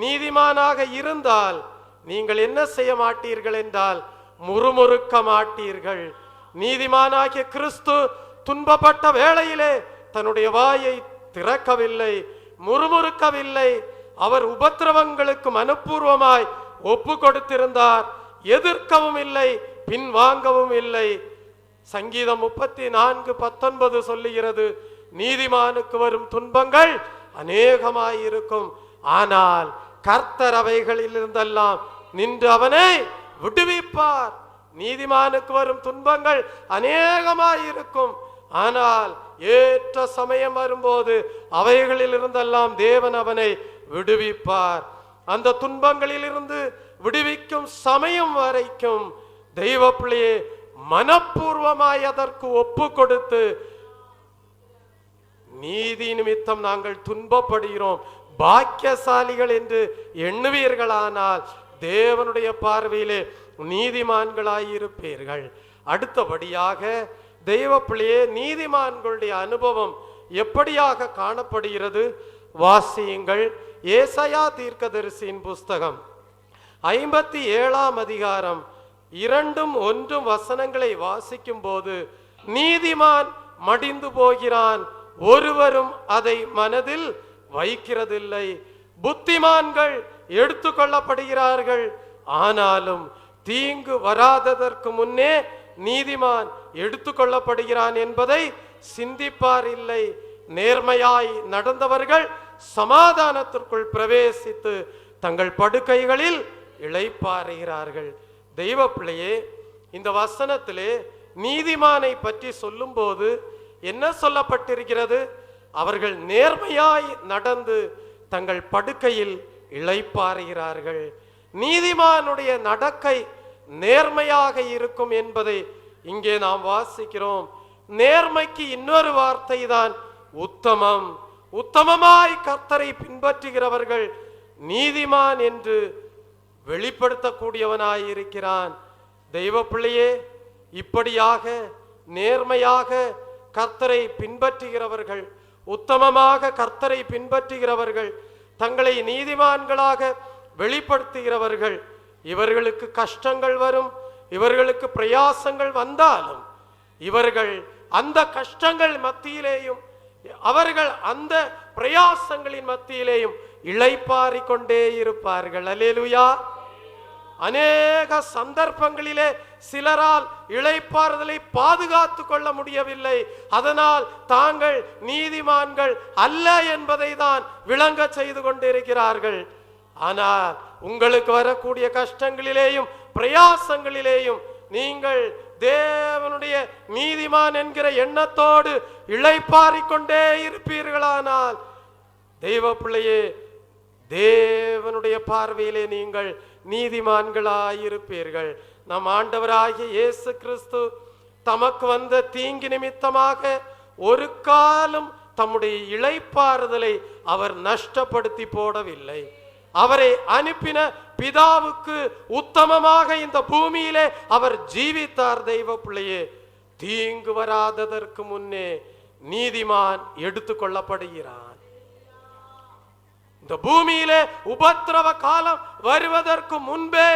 நீதிமானாக இருந்தால் நீங்கள் என்ன செய்ய மாட்டீர்கள் என்றால் முறுமுறுக்க மாட்டீர்கள். நீதிமானாகிய கிறிஸ்து துன்பப்பட்ட வேளையிலே தன்னுடைய வாயை திறக்கவில்லை, முறுமுறுக்கவில்லை. அவர் உபத்திரவங்களுக்கு மனப்பூர்வமாய் ஒப்பு கொடுத்திருந்தார். எதிர்க்கவும் இல்லை, பின்வாங்கவும் இல்லை. சங்கீதம் 34:19 சொல்லுகிறது, நீதிமானுக்கு வரும் துன்பங்கள் அநேகமாயிருக்கும், ஆனால் கர்த்தர் அவைகளில் இருந்தெல்லாம் நின்று அவனை விடுவிப்பார். நீதிமானுக்கு வரும் துன்பங்கள் அநேகமாயிருக்கும், ஆனால் ஏற்ற சமயம் வரும்போது அவைகளில் இருந்தெல்லாம் தேவன் அவனை விடுவிப்பார். அந்த துன்பங்களில் இருந்து விடுவிக்கும் சமயம் வரைக்கும் தெய்வ பிள்ளையே மனப்பூர்வமாய் அதற்கு ஒப்பு கொடுத்து, நீதி நிமித்தம் நாங்கள் துன்பப்படுகிறோம், பாக்கியசாலிகள் என்று எண்ணுவீர்களானால் தேவனுடைய பார்வையிலே நீதிமான்களாயிருப்பீர்கள். அடுத்தபடியாக தெய்வ பிள்ளையே நீதிமான்களுடைய அனுபவம் எப்படியாக காணப்படுகிறது? வாசியுங்கள். ஏசாயா தீர்க்கதரிசியின் புஸ்தகம் 57ஆம் அதிகாரம் 2-1 வசனங்களை வாசிக்கும் போது, நீதிமான் மடிந்து போகிறான், ஒருவரும் அதை மனதில் வைக்கிறதில்லை. புத்திமான்கள் எடுத்துக்கொள்ளப்படுகிறார்கள், ஆனாலும் தீங்கு வராததற்கு முன்னே நீதிமான் எடுத்துக்கொள்ளப்படுகிறான் என்பதை சிந்திப்பார் இல்லை. நேர்மையாய் நடந்தவர்கள் சமாதானத்திற்குள் பிரவேசித்து தங்கள் படுக்கைகளில் இளைப்பாறுகிறார்கள். தெய்வ பிள்ளையே, இந்த வசனத்திலே நீதிமானை பற்றி சொல்லும் போது என்ன சொல்லப்பட்டிருக்கிறது? அவர்கள் நேர்மையாய் நடந்து தங்கள் படுக்கையில் இளைப்பாறுகிறார்கள். நீதிமானுடைய நடக்கை நேர்மையாக இருக்கும் என்பதை இங்கே நாம் வாசிக்கிறோம். நேர்மைக்கு இன்னொரு வார்த்தை தான் உத்தமம். உத்தமமாய் கர்த்தரை பின்பற்றுகிறவர்கள் நீதிமான் என்று வெளிப்படுத்தக்கூடியவனாய் இருக்கிறான். தெய்வ பிள்ளையே, இப்படியாக நேர்மையாக கர்த்தரை பின்பற்றுகிறவர்கள், உத்தமமாக கர்த்தரை பின்பற்றுகிறவர்கள், தங்களை நீதிமான்களாக வெளிப்படுத்துகிறவர்கள், இவர்களுக்கு கஷ்டங்கள் வரும், இவர்களுக்கு பிரயாசங்கள் வந்தாலும் இவர்கள் அந்த கஷ்டங்கள் மத்தியிலேயும் அவர்கள் அந்த பிரயாசங்களின் மத்தியிலேயும் இளைப்பாறிக்கொண்டே இருப்பார்கள். அல்லேலூயா. அநேக சந்தர்ப்பங்களிலே சிலரால் இளைப்பாறுதலை பாதுகாத்து கொள்ள முடியவில்லை. அதனால் தாங்கள் நீதிமான்கள் அல்ல என்பதை தான் விளங்க செய்து கொண்டிருக்கிறார்கள். ஆனால் உங்களுக்கு வரக்கூடிய கஷ்டங்களிலேயும் பிரயாசங்களிலேயும் நீங்கள் தேவனுடைய நீதிமான் என்கிற எண்ணத்தோடு இளைப்பாறிக்கொண்டே இருப்பீர்களானால் தெய்வ பிள்ளையே, தேவனுடைய பார்வையிலே நீங்கள் நீதிமான்களாயிருப்பீர்கள். நம் ஆண்டவராகிய இயேசு கிறிஸ்து தமக்கு வந்த தீங்கு நிமித்தமாக ஒரு காலம் தம்முடைய இளைப்பாறுதலை அவர் நஷ்டப்படுத்தி போடவில்லை. அவரை அனுப்பின பிதாவுக்கு உத்தமமாக இந்த பூமியிலே அவர் ஜீவித்தார். தெய்வ பிள்ளையே, தீங்கு வராததற்கு முன்னே நீதிமான் எடுத்துக்கொள்ளப்படுகிறான். இந்த பூமியிலே உபத்திரவ காலம் வருவதற்கு முன்பே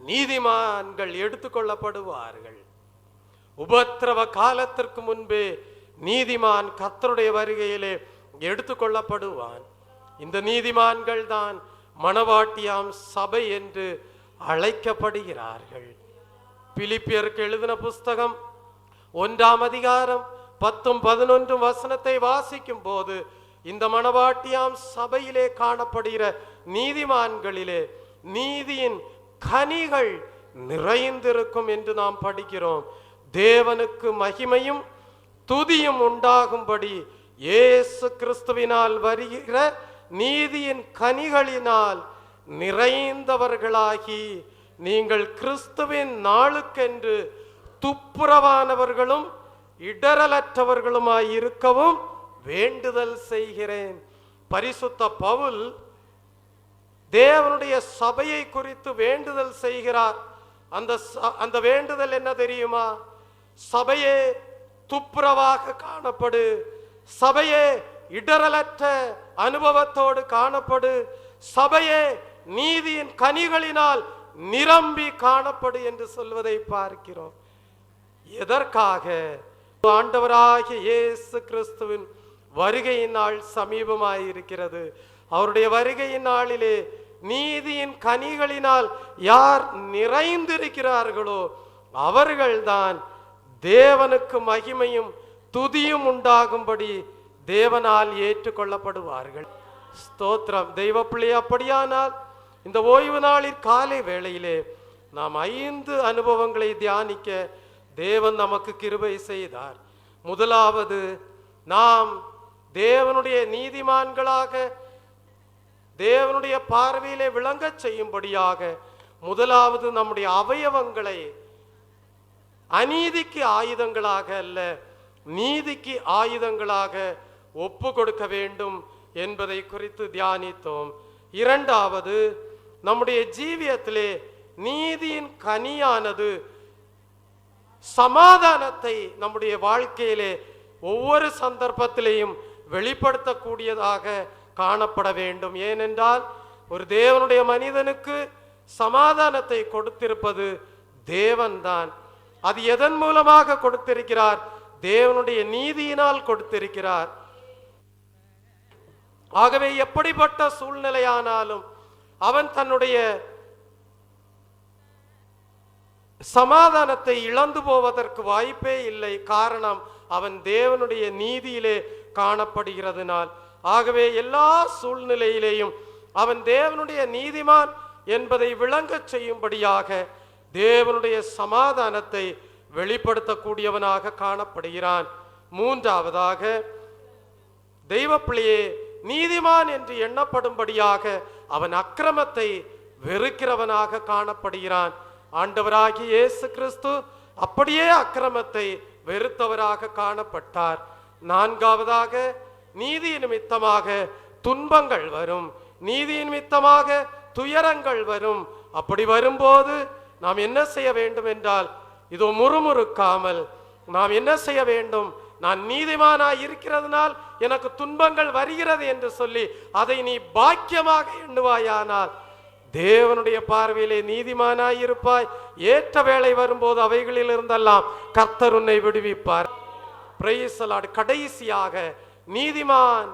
நீதிமான்கள் எடுத்துக்கொள்ளப்படுவார்கள். உபத்திரவ காலத்திற்கு முன்பே நீதிமான் கர்த்தருடைய வருகையிலே எடுத்துக்கொள்ளப்படுவான். இந்த நீதிமான்கள் தான் மணவாட்டியாம் சபை என்று அழைக்கப்படுகிறார்கள். பிலிப்பியருக்கு எழுதின புஸ்தகம் 1ஆம் அதிகாரம் 10-11 வசனத்தை வாசிக்கும் போது, இந்த மணவாட்டியாம் சபையிலே காணப்படுகிற நீதிமான்களிலே நீதியின் கனிகள் நிறைந்திருக்கும் என்று நாம் படிக்கிறோம். தேவனுக்கு மகிமையும் துதியும் உண்டாகும்படி இயேசு கிறிஸ்துவினால் வருகிற நீதியின் கனிகளினால் நிறைந்தவர்களாகி நீங்கள் கிறிஸ்துவின் நாளுக்கென்று துப்புரவானவர்களும் இடரலற்றவர்களுமாய் இருக்கவும் வேண்டுதல் செய்கிறேன். பரிசுத்த பவுல் தேவனுடைய சபையை குறித்து வேண்டுதல் செய்கிறார். அந்த வேண்டுதல் என்ன தெரியுமா? சபையே துப்புரவாக காணப்படு, சபையே இடரலற்ற அனுபவத்தோடு காணப்படு, சபையே நீதியின் கனிகளினால் நிரம்பி காணப்படு என்று சொல்வதை பார்க்கிறோம். எதற்காக? ஆண்டவராகிய இயேசு கிறிஸ்துவின் வருகையின் நாள் சமீபமாயிருக்கிறது. அவருடைய வருகையின் நாளிலே நீதியின் கனிகளினால் யார் நிறைந்திருக்கிறார்களோ அவர்கள்தான் தேவனுக்கு மகிமையும் துதியும் உண்டாகும்படி தேவனால் ஏற்றுக்கொள்ளப்படுவார்கள். ஸ்தோத்திரம். தெய்வ பிள்ளை, அப்படியானால் இந்த ஓய்வு நாளில் காலை வேளையிலே நாம் 5 அனுபவங்களை தியானிக்க தேவன் நமக்கு கிருபை செய்தார். முதலாவது, நாம் தேவனுடைய நீதிமான்களாக தேவனுடைய பார்வையிலே விளங்கச் செய்யும்படியாக முதலாவது நம்முடைய அவயவங்களை அநீதிக்கு ஆயுதங்களாக அல்ல, நீதிக்கு ஆயுதங்களாக ஒப்பு கொடுக்க வேண்டும் என்பதை குறித்து தியானித்தோம். இரண்டாவது, நம்முடைய ஜீவியத்திலே நீதியின் கனியானது சமாதானத்தை நம்முடைய வாழ்க்கையிலே ஒவ்வொரு சந்தர்ப்பத்திலேயும் வெளிப்படுத்தக்கூடியதாக காணப்பட வேண்டும். ஏனென்றால் ஒரு தேவனுடைய மனிதனுக்கு சமாதானத்தை கொடுத்திருப்பது தேவன்தான். அது எதன் மூலமாக கொடுத்திருக்கிறார்? தேவனுடைய நீதியினால் கொடுத்திருக்கிறார். ஆகவே எப்படிப்பட்ட சூழ்நிலையானாலும் அவன் தன்னுடைய சமாதானத்தை இழந்து போவதற்கு வாய்ப்பே இல்லை. காரணம், அவன் தேவனுடைய நீதியிலே காணப்படுகிறதுனால். ஆகவே எல்லா சூழ்நிலையிலேயும் அவன் தேவனுடைய நீதிமான் என்பதை விளங்கச் செய்யும்படியாக தேவனுடைய சமாதானத்தை வெளிப்படுத்தக்கூடியவனாக காணப்படுகிறான். மூன்றாவதாக, தெய்வ பிள்ளையே, நீதிமான் என்று எண்ணப்படும்படியாக அவன் அக்கிரமத்தை வெறுக்கிறவனாக காணப்படுகிறான். ஆண்டவராகிய இயேசு கிறிஸ்து அப்படியே அக்கிரமத்தை வெறுத்தவராக காணப்பட்டார். நான்காவதாக, நீதி நிமித்தமாக துன்பங்கள் வரும், நீதி நிமித்தமாக துயரங்கள் வரும். அப்படி வரும்போது நாம் என்ன செய்ய வேண்டும் என்றால், இதோ முறுமுறுக்காமல் நாம் என்ன செய்ய வேண்டும்? நான் நீதிமானாய் இருக்கிறதுனால் எனக்கு துன்பங்கள் வருகிறது என்று சொல்லி அதை நீ பாக்கியமாக எண்ணுவாயானால் தேவனுடைய பார்வையிலே நீதிமானாய் இருப்பாய். ஏற்ற வேளை வரும்போது அவைகளில் இருந்தெல்லாம் கர்த்தர் உன்னை விடுவிப்பார். Praise the lord. கடைசியாக, நீதிமான்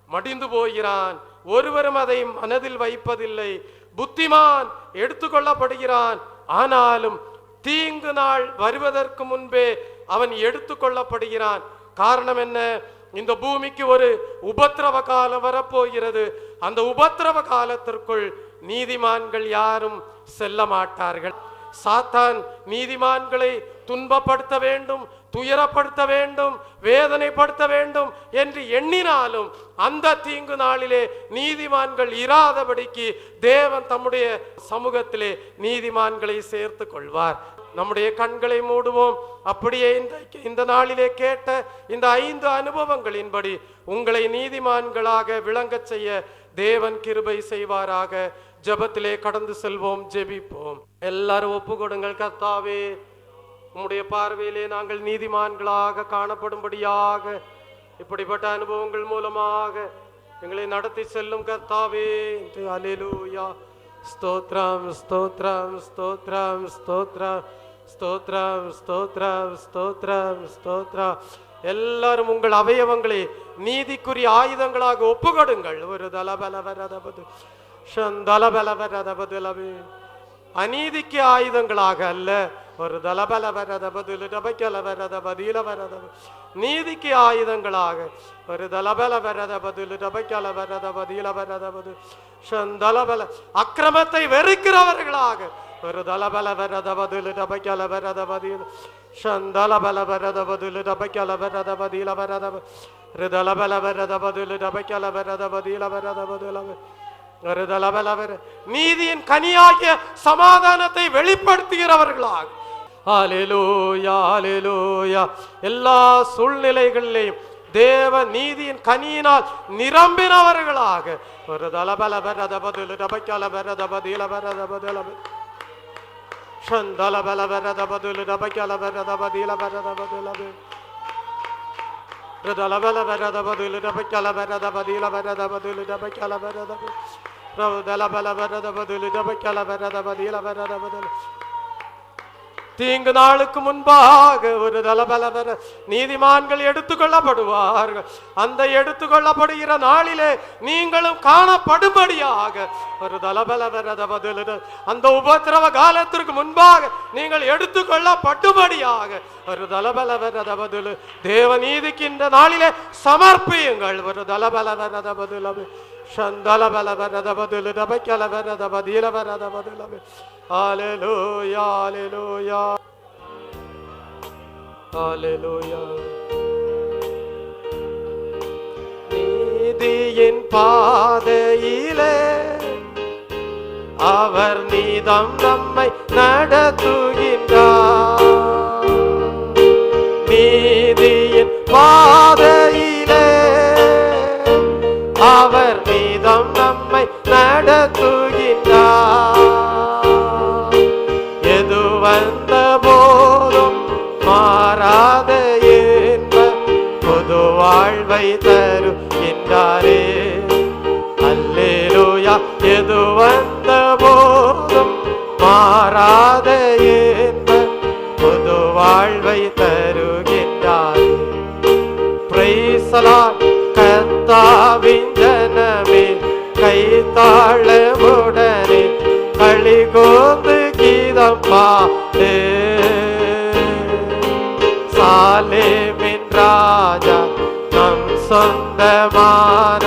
மடிந்து போகிறான், ஒருவரும் அதை மனதில் வைப்பதில்லை. புத்திமான் எடுத்துக்கொள்ளப்படுகிறான், ஆனாலும் தீங்கு நாள் வருவதற்கு முன்பே அவன் எடுத்துக்கொள்ளப்படுகிறான். காரணம் என்ன? இந்த பூமிக்கு ஒரு உபத்திரவ காலம் வரப்போகிறது. அந்த உபத்திரவ காலத்திற்குள் நீதிமான்கள் யாரும் செல்ல மாட்டார்கள். சாத்தான் நீதிமான்களை துன்பப்படுத்த வேண்டும், துயரப்படுத்த வேண்டும், வேதனைப்படுத்த வேண்டும் என்று எண்ணினாலும் அந்த தீங்கு நாளிலே நீதிமான்கள் இராதபடிக்கு தேவன் தம்முடைய சமூகத்திலே நீதிமான்களை சேர்த்து கொள்வார். நம்முடைய கண்களை மூடுவோம். அப்படியே இந்த நாளிலே கேட்ட இந்த 5 அனுபவங்களின்படி உங்களை நீதிமான்களாக விளங்கச் செய்ய தேவன் கிருபை செய்வாராக. ஜெபத்திலே கடந்து செல்வோம், ஜெபிப்போம். எல்லாரும் ஒப்பு கொடுங்கள். கர்த்தாவே, உம்முடைய பார்வையிலே நாங்கள் நீதிமான்களாக காணப்படும்படியாக இப்படிப்பட்ட அனுபவங்கள் மூலமாக எங்களை நடத்தி செல்லும் கர்த்தாவே. அல்லேலூயா. ஸ்தோத்ரம், ஸ்தோத்ரம், ஸ்தோத்ரம், ஸ்தோத்ரம், ஸ்தோத்ரம், ஸ்தோத்ரம், ஸ்தோத்ரம், ஸ்தோத்ரம். எல்லாரும் உங்கள் அவயவங்களை நீதிக்குரிய ஆயுதங்களாக ஒப்புக்கொடுங்கள். ஒரு தலபலவரதபது சந்தலபலவரதபதுலவே. அநீதிக்கு ஆயுதங்களாக அல்ல, ஒரு தலபல வரத பதில் டபக்கல வரத பதில வரத நீதிக்கு ஆயுதங்களாக ஒரு தலபல வரத பதில் டபக்கல வரத பதில வரத பதில் சந்தலபல அக்கிரமத்தை வெறுக்கிறவர்களாக ஒரு தலபல வரத பதில் டபக்கல வரத பதில் சந்தலபல வரத பதில் டபக்கல வரத பதில வரத ரிதலபல வரத பதில் டபக்கல வரத பதில வரத பதில நீதியின் கனியாகிய சமாதானத்தை வெளிப்படுத்துகிறவர்களாக ஹல்லேலூயா ஹல்லேலூயா. எல்லா சூழ்நிலைகளிலேயும் தேவ நீதியின் கனியினால் நிரம்பினவர்களாக ஒரு தலபல வரத பதில் டபக்கல வரத பதில வரத பதில சந்தலபல வரத பதில் டபக்கல வரத பதில வரத பதில ரிதலபல வரத பதில் டபக்கல வரத பதில வரத பதில் டபக்கல வரத தீங்கு நாளுக்கு முன்பாக ஒரு தலபலவர நீதிமான்கள் எடுத்துக்கொள்ளப்படுவார்கள். அந்த எடுத்துக்கொள்ளப்படுகிற நாளிலே நீங்களும் காணப்படும்படியாக ஒரு தலபலவரத பதில் அந்த உபத்திரவ காலத்திற்கு முன்பாக நீங்கள் எடுத்துக்கொள்ளப்படும்படியாக ஒரு தலபலவரத பதில் தேவ நீதிக்கு இந்த நாளிலே சமர்ப்பியுங்கள். ஒரு தலபலவரத பதில் சந்தல பல வரத பதில் டபக்கல வரத பதில வரத பதில ஹல்லேலூயா ஹல்லேலூயா ஹல்லேலூயா. நீதியின் பாதையிலே அவர் நீதம் நம்மை நடத்துகின்றார். நீதியின் பாதையிலே அவர் நீதம் நம்மை நடத்துகின்றார். எது வந்த போதும் மாறாத என்ப புது வாழ்வை தருகின்றாரே. அல்லேலூயா. எது வந்த போதும் மாறாத என்ப புது வாழ்வை தருகின்றாரே. Price the Lord. கர்த்தாவின் ஜனமே கைத்தாளமுடனே களிகூர்ந்து கீதம் பாடு. சாலேமின் ராஜா நம் சொந்தமான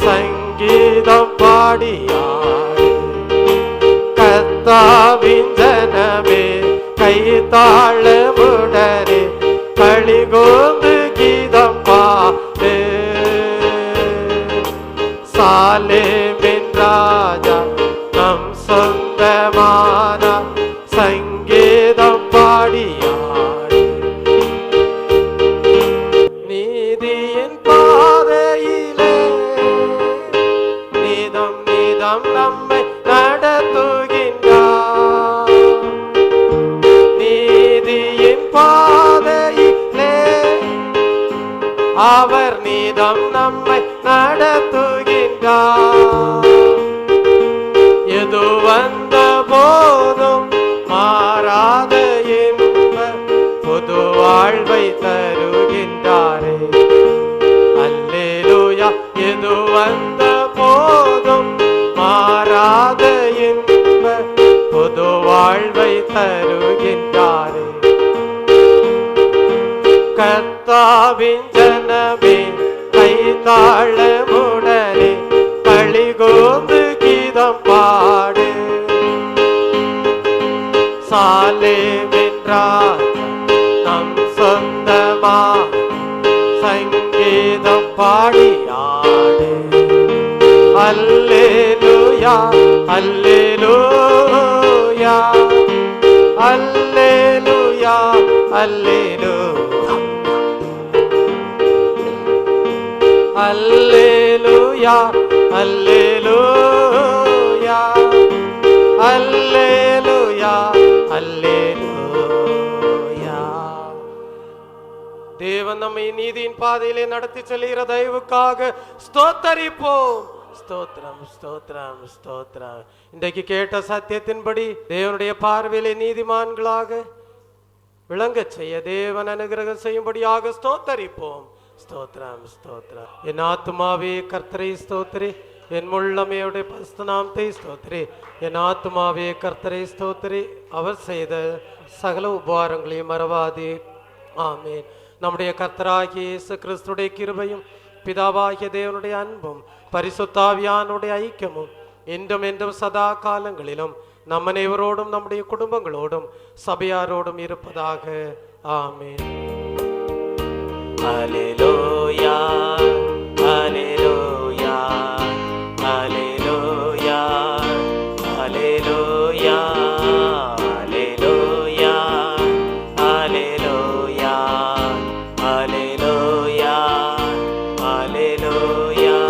சங்கீதம் பாடியாடு. கர்த்தாவின் ஜனமே கைத்தாளமுடனே களிகூர்ந்து கீதம் பாடு. சாலேமின் ராஜா நம் சொந்தமான சங்கீதம் பாடியாடு. நீதியின் பாதையிலே நீதம் நீதம் நம்மை நடத்துகின்றார். நீதியின் பாதையிலே அவர் நீதம் நம்மை நடத்துகின்றார். எது வந்த போதும் மாறாத என்ப புது வாழ்வை தருகின்றாரே. அல்லேலூயா. எது வந்த போதும் மாறாத என்ப புது வாழ்வை தருகின்றாரே. கர்த்தாவின் ஜனமே கைத்தாளமுடனே களிகூர்ந்து கீதம் பாடு. சாலேமின் ராஜா நம் சொந்தமா சங்கீதம் பாடியாடு. அல்லேலூயா அல்லேலூயா அல்லேலூயா அல்லேலூயா அல்லேலூயா அல்லேலூயா அல்லேலூயா அல்லேலூயா. தேவன் நம்மை நீதியின் பாதையிலே நடத்தி செல்கிற தயவுக்காக ஸ்தோத்தரிப்போம். ஸ்தோத்திரம் ஸ்தோத்திரம் ஸ்தோத்திரம். இன்றைக்கு கேட்ட சத்தியத்தின்படி தேவனுடைய பார்வையிலே நீதிமான்களாக விளங்க செய்ய தேவன் அனுகிரகம் செய்யும்படியாக ஸ்தோத்தரிப்போம். ஸ்தோத்திரம் ஸ்தோத்திரம். என் ஆத்துமாவே கர்த்தரை ஸ்தோத்திரி, என் உள்ளமையுடைய பரிசுத்த நாமத்தை ஸ்தோத்திரி. என் ஆத்துமாவே கர்த்தரை ஸ்தோத்திரி. அவர் செய்த சகல உபகாரங்களையும் மறவாதே. ஆமென். நம்முடைய கர்த்தராகிய இயேசு கிறிஸ்துடைய கிருபையும் பிதாவாகிய தேவனுடைய அன்பும் பரிசுத்தாவியானுடைய ஐக்கியமும் இன்றும் என்றும் சதா காலங்களிலும் நம் அனைவரோடும் நம்முடைய குடும்பங்களோடும் சபையாரோடும் இருப்பதாக. ஆமென். Hallelujah, hallelujah, hallelujah, hallelujah, hallelujah, hallelujah, hallelujah, hallelujah,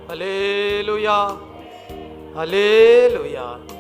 Hallelujah. Hallelujah.